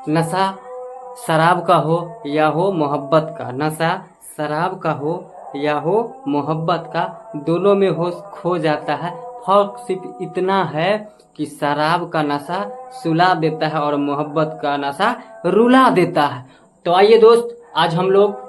नशा शराब का हो या हो मोहब्बत का, नशा शराब का हो या हो मोहब्बत का, दोनों में होश खो जाता है। फर्क सिर्फ इतना है कि शराब का नशा सुला देता है और मोहब्बत का नशा रुला देता है। तो आइए दोस्त, आज हम लोग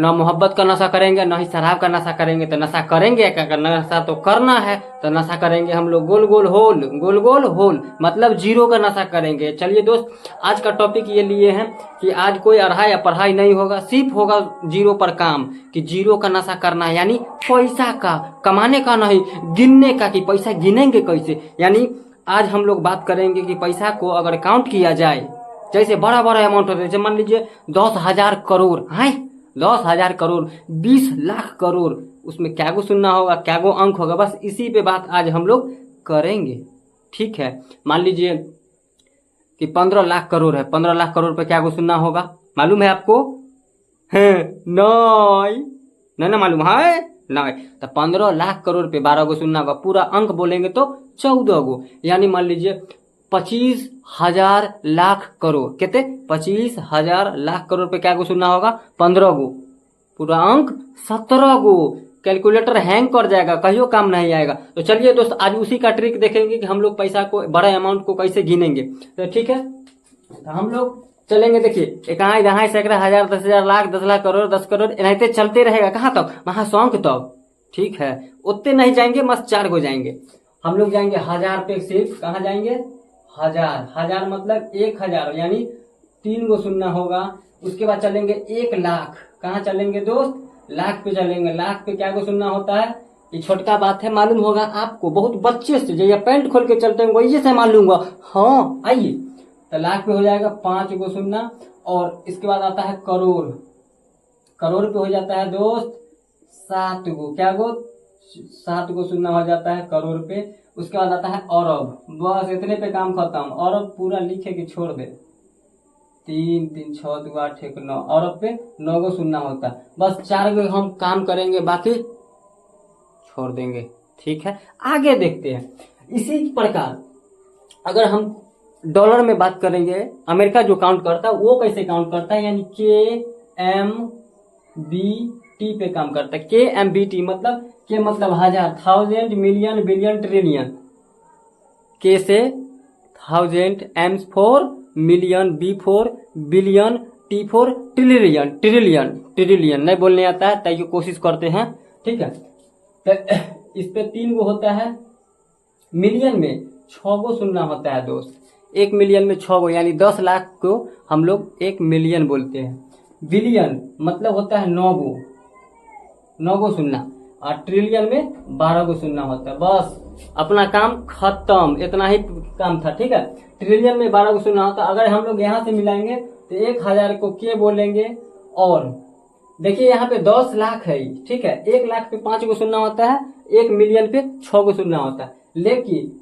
ना मोहब्बत का नशा करेंगे ना ही शराब का नशा करेंगे। तो नशा करेंगे क्या, नशा तो करना है। तो नशा करेंगे हम लोग गोल गोल होल, गोल गोल होल, मतलब जीरो का नशा करेंगे। चलिए दोस्त, आज का टॉपिक ये लिए हैं कि आज कोई अढ़ाई या पढ़ाई नहीं होगा, सिर्फ होगा जीरो पर काम, कि जीरो का नशा करना है, यानी पैसा का, कमाने का नहीं, गिनने का, कि पैसा गिनेंगे कैसे। यानी आज हम लोग बात करेंगे कि पैसा को अगर काउंट किया जाए, जैसे बड़ा बड़ा अमाउंट होता है, जैसे मान लीजिए 10,000 करोड़ है, 10,000 करोड़, 20 लाख करोड़, उसमें क्या गो सुनना होगा, क्या गो अंक होगा, बस इसी पे बात आज हम लोग करेंगे। ठीक है, मान लीजिए कि 15 लाख करोड़ है, 15 लाख करोड़ पे क्या गो सुनना होगा, मालूम है आपको? है नहीं, नहीं ना मालूम है, नहीं। तो 15 लाख करोड़ पे 12 गो सुनना होगा, पूरा अंक बोलेंगे तो 14 गो, यानी मान लीजिए 25,000 लाख करोड़, कितने? 25,000 लाख करोड़ पे क्या गो सुनना होगा? 15 गो, पूरा अंक 17 गो। कैलकुलेटर हैंग कर जाएगा, कहियो काम नहीं आएगा। तो चलिए दोस्त, आज उसी का ट्रिक देखेंगे कि हम लोग पैसा को, बड़े अमाउंट को कैसे गिनेंगे। तो ठीक है, तो हम लोग चलेंगे। देखिए, इकाई दहाई सैकड़ा हजार 10,000 लाख 10 लाख करोड़ 10 करोड़ ऐसे चलते रहेगा। कहाँ तक? महासंख तक। ठीक है, उतने नहीं जाएंगे, मस्त 4 गो जाएंगे। हम लोग जाएंगे 1000 पे, सिर्फ कहाँ जाएंगे? 1000, 1000 मतलब 1000, यानी 3 गो सुनना होगा। उसके बाद चलेंगे 1 लाख, कहाँ चलेंगे दोस्त? लाख पे चलेंगे। लाख पे क्या गो सुनना होता है? ये छोटका बात है, मालूम होगा आपको, बहुत बच्चे से, जो ये पैंट खोल के चलते हैं वही से मालूम होगा। हाँ आइए, तो लाख पे हो जाएगा 5 गो सुनना। और इसके बाद आता है करोड़, करोड़ पे हो जाता है दोस्त 7 गो, क्या गो? 7 गो सुनना हो जाता है करोड़ पे। उसके बाद आता है अरब, बस इतने पे काम खत्म। अरब पूरा लिखे के छोड़ दे, 3 3 6 2 8 1 9, अरब पे 9 गो सुनना होता है। बस 4 गो हम काम करेंगे, बाकी छोड़ देंगे। ठीक है, आगे देखते हैं। इसी प्रकार अगर हम डॉलर में बात करेंगे, अमेरिका जो काउंट करता है वो कैसे काउंट करता है, यानी KMBT पे काम करता है। KMBT मतलब, के मतलब 1000, 1000, मिलियन, बिलियन, ट्रिलियन। के से 1000, M for million, B for billion, T for trillion, trillion, trillion नहीं बोलने आता है, ताकि कोशिश करते हैं। ठीक है, तो इस पे 3 गो होता है। मिलियन में 6 गो सुनना होता है दोस्त। 1 मिलियन में 6 गो, यानी 10 लाख को हम लोग 1 मिलियन बोलते हैं। बिलियन मतलब होता है 9 गो, 9 गो सुनना। और ट्रिलियन में 12 गो सुनना होता है। बस अपना काम खत्म, इतना ही काम था। ठीक है, ट्रिलियन में 12 गो सुनना होता है। अगर हम लोग यहाँ से मिलाएंगे तो 1000 को के बोलेंगे। और देखिए यहाँ पे 10 लाख है, ठीक है, 1 लाख पे 5 गो सुनना होता है, 1 मिलियन पे 6 गो सुनना होता है। लेकिन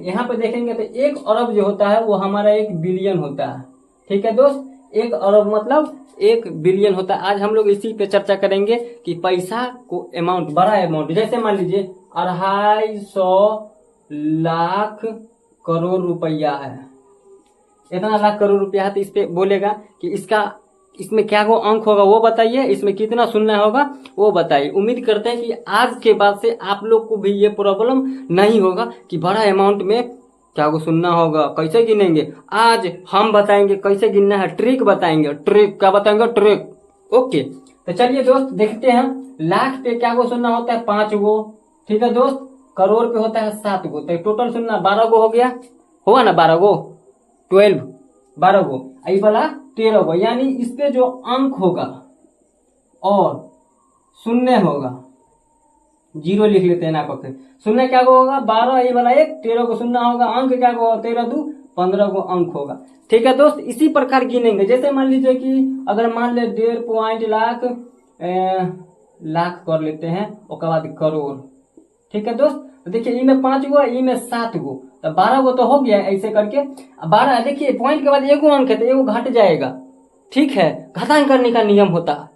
यहाँ पे देखेंगे तो 1 अरब जो होता है वो हमारा 1 बिलियन होता है। ठीक है दोस्त, 1 अरब मतलब 1 बिलियन होता है। आज हम लोग इसी पे चर्चा करेंगे कि पैसा को अमाउंट, बड़ा अमाउंट, जैसे मान लीजिए 250 लाख करोड़ रुपया है, इतना लाख करोड़ रुपया है। तो इस पे बोलेगा कि इसमें क्या वो अंक होगा वो बताइए, इसमें कितना सुनना होगा वो बताइए। उम्मीद करते हैं कि आज के बाद से आप लोग को भी ये प्रॉब्लम नहीं होगा कि बड़ा अमाउंट में क्या को सुनना होगा, कैसे गिनेंगे। आज हम बताएंगे कैसे गिनना है, ट्रिक बताएंगे। ट्रिक क्या बताएंगे? ट्रिक। ओके, तो चलिए दोस्त देखते हैं। लाख पे क्या को सुनना होता है? 5 गो। ठीक है दोस्त, करोड़ पे होता है 7 गो। तो टोटल सुनना 12 गो हो गया, होगा ना? 12 गो, 12, 12 गो, आई वाला 13 गो। यानी इस पे जो अंक होगा और शून्य होगा, 0 लिख लेते हैं ना करके। शून्य क्या गो होगा? 12, ये वाला 1, 13 को सुनना होगा। अंक क्या गो? 13 2 15 गो अंक होगा। ठीक है दोस्त, इसी प्रकार गिनेंगे। जैसे मान लीजिए कि अगर मान ले 1.5 लाख लाख कर लेते हैं, उसके बाद करोड़। ठीक है दोस्त, तो देखिए ई में 5 गो, ई में 7 गो, तो 12 गो तो हो गया ऐसे करके। 12 देखिए पॉइंट के बाद 1 गो अंक है तो 1 गो घट जाएगा। ठीक है, घटांक करने का नियम होता है।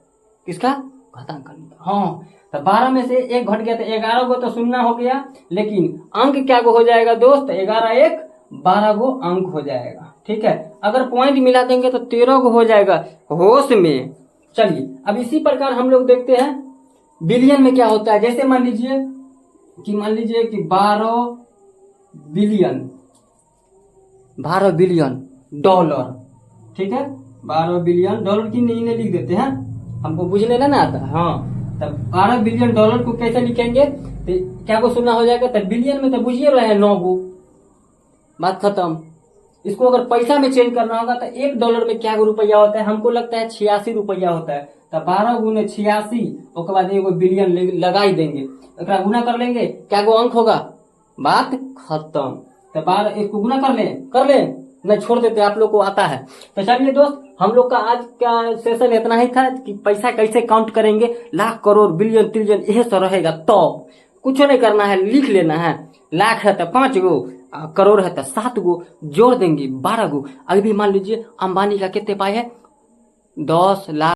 किसका? घटांक करने का। हाँ, तो 12 में से 1 घट गया तो 11 गो तो सुनना हो गया। लेकिन अंक क्या गो हो जाएगा दोस्त? 11 1 12 गो अंक हो जाएगा। ठीक है, अगर पॉइंट मिला देंगे तो 13 को हो जाएगा होश में। चलिए अब इसी प्रकार हम लोग देखते हैं बिलियन में क्या होता है। जैसे मान लीजिए कि 12 बिलियन डॉलर, ठीक है, 12 बिलियन डॉलर की नहीं लिख देते हैं, हमको बुझने ना आता। हाँ, तब 12 बिलियन डॉलर को कैसे लिखेंगे, तो क्या को सुनना हो जाएगा, तब बिलियन में तो बुझिए रहे हैं 9 गो, बात खत्म। इसको अगर पैसा में चेंज करना होगा तो $1 में क्या रुपया होता है, हमको लगता है 86 रुपया होता है। तो 12 गुने 86, उसके बाद एगो बिलियन लगा ही देंगे, एक गुना कर लेंगे, क्या गो अंक होगा, बात खत्म। तो 12 एक को गुना कर ले, नहीं छोड़ देते, आप लोग को आता है। तो चलिए दोस्त, हम लोग का आज का सेशन इतना ही था कि पैसा कैसे काउंट करेंगे, लाख करोड़ बिलियन ट्रिलियन यह सब रहेगा। तो कुछ नहीं करना है, लिख लेना है, लाख है तो 5 गो, करोड़ है तो 7 गो, जोड़ देंगे 12 गो। अभी मान लीजिए अंबानी का कितने पाए है, 10 लाख।